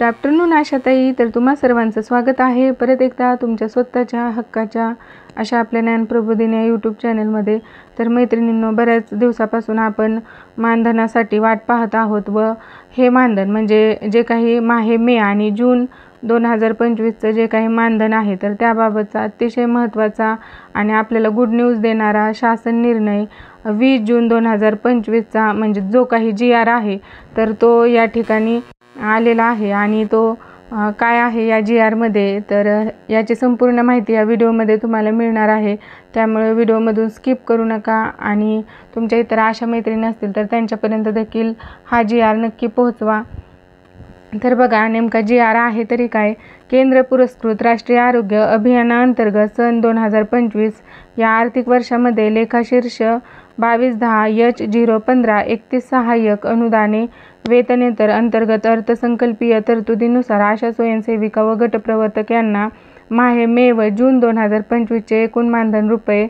Good afternoon आशाताई. तर तुम्हा सर्वांचं स्वागत आहे परत एकदा तुमच्या स्वतःच्या हक्काच्या अशा आपल्या ज्ञानप्रबोधिनी या यूट्यूब चॅनलमध्ये. तर मैत्रिणींनो, बऱ्याच दिवसापासून आपण मानधनासाठी वाट पाहत आहोत व हे मानधन म्हणजे जे काही माहे मे आणि जून 2025चं जे काही मानधन आहे तर त्याबाबतचा अतिशय महत्त्वाचा आणि आपल्याला गुड न्यूज देणारा शासन निर्णय 20 जून 2025चा म्हणजे जो काही GR आहे तर तो या ठिकाणी आलेला आहे. आणि तो काय आहे या GRमध्ये तर याची संपूर्ण माहिती या व्हिडिओमध्ये तुम्हाला मिळणार आहे. त्यामुळे व्हिडिओमधून स्किप करू नका आणि तुमच्या इतर आशा मैत्रिणी असतील तर त्यांच्यापर्यंत देखील हा GR नक्की पोहोचवा. तर बघा, नेमका GR आहे तरी काय. केंद्र पुरस्कृत राष्ट्रीय आरोग्य अभियानाअंतर्गत सन 2025 या आर्थिक वर्षामध्ये लेखाशीर्ष 2210H01531 सहाय्यक अनुदाने वेतनेतर अंतर्गत अर्थसंकल्पीय तरतुदीनुसार आशा स्वयंसेविका व गटप्रवर्तक यांना माहे मे व जून 2025चे एकूण मानधन रुपये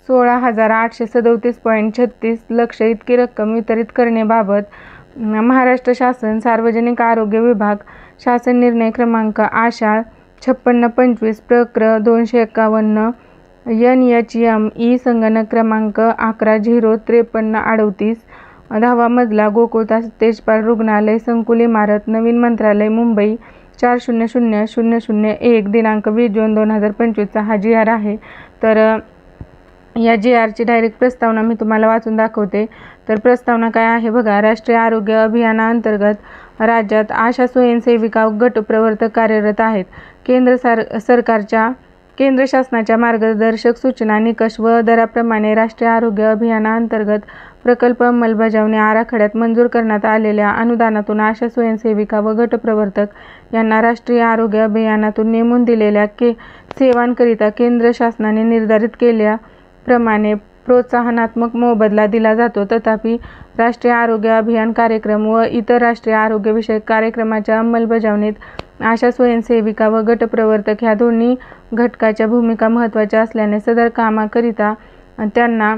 16,837.36 लक्ष इतकी रक्कम वितरित करण्याबाबत महाराष्ट्र शासन सार्वजनिक आरोग्य विभाग शासन निर्णय क्रमांक आशा 5625 प्रक्र 251 NHME संगणक क्रमांक 11/05338 10वा मजला गोकुळदास तेजपाल रुग्णालय संकुल इमारत नवीन मंत्रालय मुंबई 400001 दिनांक 20 जून 2025चा हा GR आहे. तर या GRची डायरेक्ट प्रस्तावना मी तुम्हाला वाचून दाखवते. तर प्रस्तावना काय आहे बघा. राष्ट्रीय आरोग्य अभियानाअंतर्गत राज्यात आशा स्वयंसेविका गटप्रवर्तक कार्यरत आहेत. केंद्र शासनाच्या मार्गदर्शक सूचना निकष व दराप्रमाणे राष्ट्रीय आरोग्य अभियानाअंतर्गत प्रकल्प अंमलबजावणी आराखड्यात मंजूर करण्यात आलेल्या अनुदानातून आशा स्वयंसेविका व गटप्रवर्तक यांना राष्ट्रीय आरोग्य अभियानातून नेमून दिलेल्या सेवांकरिता केंद्र शासनाने निर्धारित केल्याप्रमाणे प्रोत्साहनात्मक मोबदला दिला जातो. तथापि राष्ट्रीय आरोग्य अभियान कार्यक्रम व इतर राष्ट्रीय आरोग्यविषयक कार्यक्रमाच्या अंमलबजावणीत आशा स्वयंसेविका व गटप्रवर्तक ह्या दोन्ही घटकाच्या भूमिका महत्त्वाच्या असल्याने सदर कामाकरिता त्यांना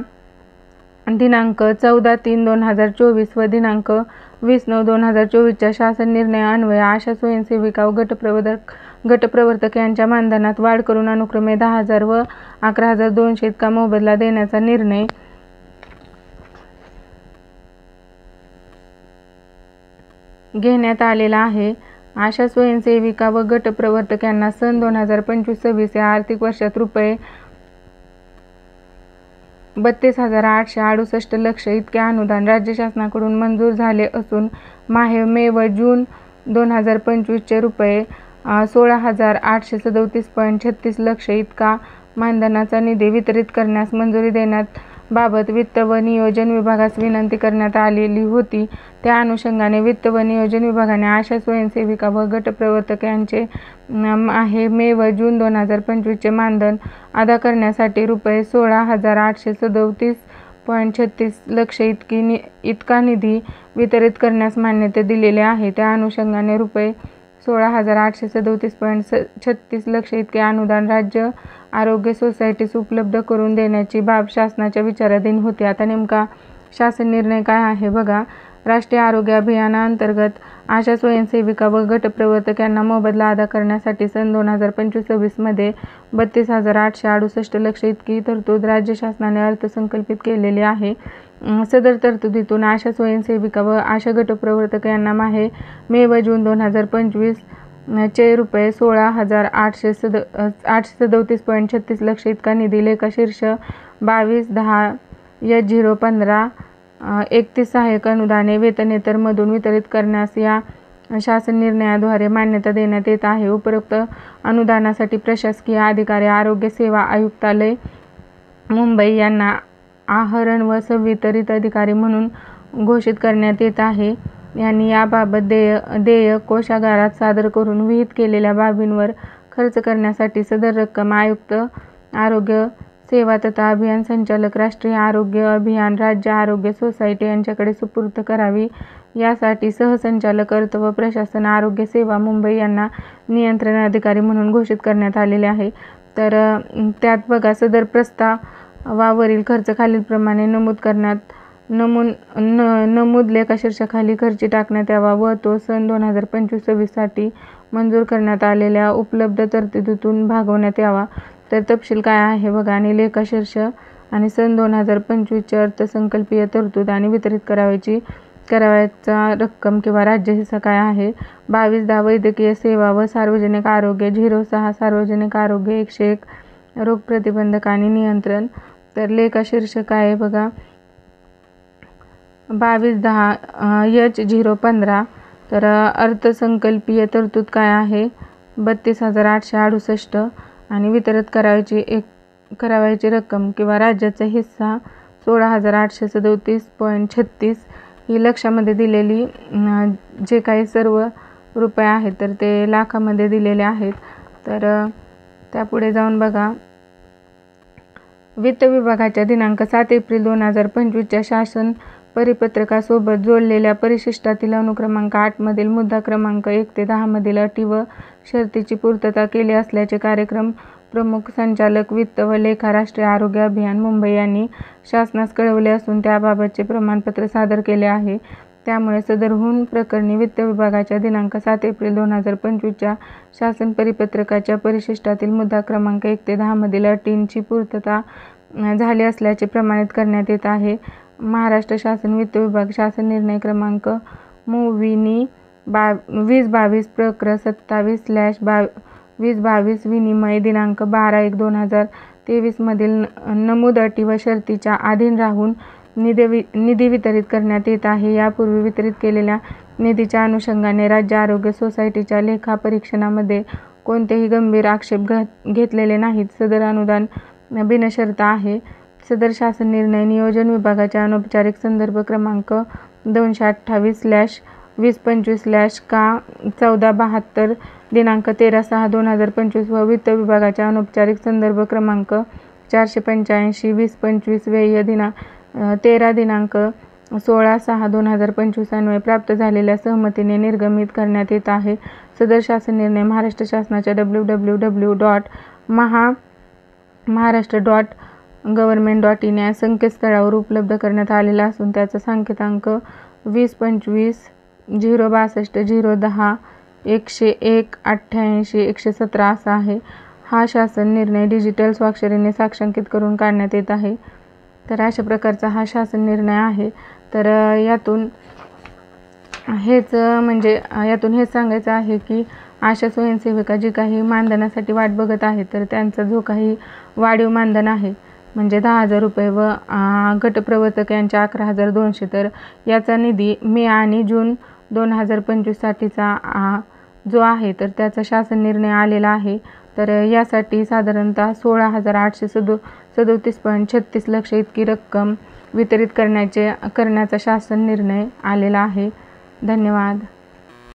दिनांक 14/3/2024 व दिनांक 20/9/2024च्या शासन निर्णयान्वये आशा स्वयंसेविका व गटप्रवर्तक यांच्या मानधनात वाढ करून अनुक्रमे 10,000 व 11,200 इतका मोबदला देण्याचा निर्णय घेण्यात आलेला आहे. आशा स्वयंसेविका व गटप्रवर्तक यांना सन 2025-26 या आर्थिक वर्षात रुपये 32,868 लक्ष इतके अनुदान राज्य शासनाकडून मंजूर झाले असून माहे मे व जून 2025चे रुपये 16,837.36 लक्ष इतका मानधनाचा निधी वितरित करण्यास मंजुरी देण्याबाबत वित्त व नियोजन विभागास विनंती करण्यात आलेली होती. त्या अनुषंगाने वित्त व नियोजन विभागाने आशा स्वयंसेविका व गटप्रवर्तक यांचे माहे मे व जून 2025चे मानधन अदा करण्यासाठी रुपये 16,837.36 लक्ष इतका निधी वितरित करण्यास मान्यता दिलेली आहे. त्या अनुषंगाने रुपये 16,837.36 लक्ष इतके अनुदान राज्य आरोग्य सोसायटीस उपलब्ध करून देण्याची बाब शासनाच्या विचाराधीन होती. आता नेमका शासन निर्णय काय आहे बघा. राष्ट्रीय आरोग्य अभियानाअंतर्गत आशा स्वयंसेविका व गटप्रवर्तक यांना मोबदला अदा करण्यासाठी सन 2025-26 मध्ये 32,868 लक्ष इतकी तरतूद राज्य शासनाने अर्थसंकल्पित केलेली आहे. सदर तरतुदीतून आशा स्वयंसेविका व आशा गटप्रवर्तक यांना माहे मे व जून 2025 चे रुपये 16,837.36 लक्ष इतका निधी लेखाशीर्ष 2210H01531 सहाय्यक अनुदाने वेतनेतर मधून वितरित करण्यास या शासन निर्णयाद्वारे मान्यता देण्यात येत आहे. उपरोक्त अनुदानासाठी प्रशासकीय अधिकारी आरोग्य सेवा आयुक्तालय मुंबई यांना आहरण व संवितरित अधिकारी म्हणून घोषित करण्यात येत आहे. यांनी याबाबत देयक कोषागारात सादर करून विहित केलेल्या बाबींवर खर्च करण्यासाठी सदर रक्कम आयुक्त आरोग्य सेवा तथा अभियान संचालक राष्ट्रीय आरोग्य अभियान राज्य आरोग्य सोसायटी यांच्याकडे सुपूर्द करावी. यासाठी सहसंचालक अर्थ व प्रशासन आरोग्य सेवा मुंबई यांना नियंत्रण अधिकारी म्हणून घोषित करण्यात आलेले आहे. तर त्यात बघा, सदर प्रस्ताव वा वरील खर्च खालीलप्रमाणे नमूद लेखाशीर्षाखाली खर्ची टाकण्यात यावा व तो सन 2025-26 साठी मंजूर करण्यात आलेल्या उपलब्ध तरतुदीतून भागवण्यात यावा. तर तपशील काय आहे बघा. आणि लेखाशीर्ष आणि सन 2025ची अर्थसंकल्पीय तरतूद आणि वितरित करावयाचा रक्कम किंवा राज्य हिस्सा काय आहे. 22-10 वैद्यकीय सेवा व सार्वजनिक आरोग्य, 06 सार्वजनिक आरोग्य, 101 रोग प्रतिबंधक आणि नियंत्रण. तर लेखाशीर्ष काय आहे बघा. 22-10 H015. तर अर्थसंकल्पीय तरतूद काय आहे. 32,868 आणि वितरित करावयाची रक्कम किंवा राज्याचा हिस्सा 16,837.36. ही लक्षामध्ये दिलेली जे काही सर्व रुपये आहेत तर ते लाखामध्ये दिलेले आहेत. तर त्यापुढे जाऊन बघा. वित्त विभागाच्या दिनांक 7 एप्रिल 2025च्या शासन परिपत्रकासोबत जोडलेल्या परिशिष्टातील अनुक्रमांक 8 मधील मुद्दा क्रमांक 1 ते 10 मधील अटी व शर्तीची पूर्तता केली असल्याचे कार्यक्रम प्रमुख संचालक वित्त व लेखा राष्ट्रीय आरोग्य अभियान मुंबई यांनी शासनास कळवले असून त्याबाबतचे प्रमाणपत्र सादर केले आहे. त्यामुळे सदरहून प्रकरणी वित्त विभागाच्या दिनांक 7 एप्रिल 2025च्या शासन परिपत्रकाच्या परिशिष्टातील मुद्दा क्रमांक 1 ते 10 मधील अटींची पूर्तता झाली असल्याचे प्रमाणित करण्यात येत आहे. महाराष्ट्र शासन वित्त विभाग शासन निर्णय क्रमांक मुविनी 2022 प्रकरण 27/2022 विनिमय दिनांक 12/1/2023 मधील नमूद अटी व शर्तीच्या अधीन राहून निधी वितरित करण्यात येत आहे. यापूर्वी वितरित केलेल्या निधीच्या अनुषंगाने राज्य आरोग्य सोसायटीच्या लेखा परीक्षणामध्ये कोणतेही गंभीर आक्षेप घेतलेले नाहीत. सदर अनुदान बिनशर्त आहे. सदर शासन निर्णय नियोजन विभागाच्या अनौपचारिक संदर्भ क्रमांक 228/2025/का 1472 दिनांक 13/6/2025 व वित्त विभागाच्या अनौपचारिक संदर्भ क्रमांक 485/2025 व्यय 13 दिनांक 16/6/2025 अन्वये प्राप्त झालेल्या सहमतीने निर्गमित करण्यात येत आहे. सदर शासन निर्णय महाराष्ट्र शासनाच्या www.maharashtra.gov.in या संकेतस्थळावर उपलब्ध करण्यात आलेला असून त्याचा सांकेतांक 2025-062-010-101-88-117 असा आहे. हा शासन निर्णय डिजिटल स्वाक्षरीने साक्षांकित करून काढण्यात येत आहे. तर अशा प्रकारचा हा शासन निर्णय आहे. तर यातून हेच सांगायचं आहे की आशा स्वयंसेविका जी काही मानधनासाठी वाट बघत आहेत तर त्यांचा जो काही वाढीव मानधन आहे म्हणजे 10,000 रुपये व गटप्रवर्तक यांच्या 11,200 तर याचा निधी मे आणि जून 2025 साठीचा जो आहे तर त्याचा शासन निर्णय आलेला आहे. तर यासाठी साधारणतः 16,837.36 लक्ष इतकी रक्कम वितरित करण्याचा शासन निर्णय आलेला आहे. धन्यवाद.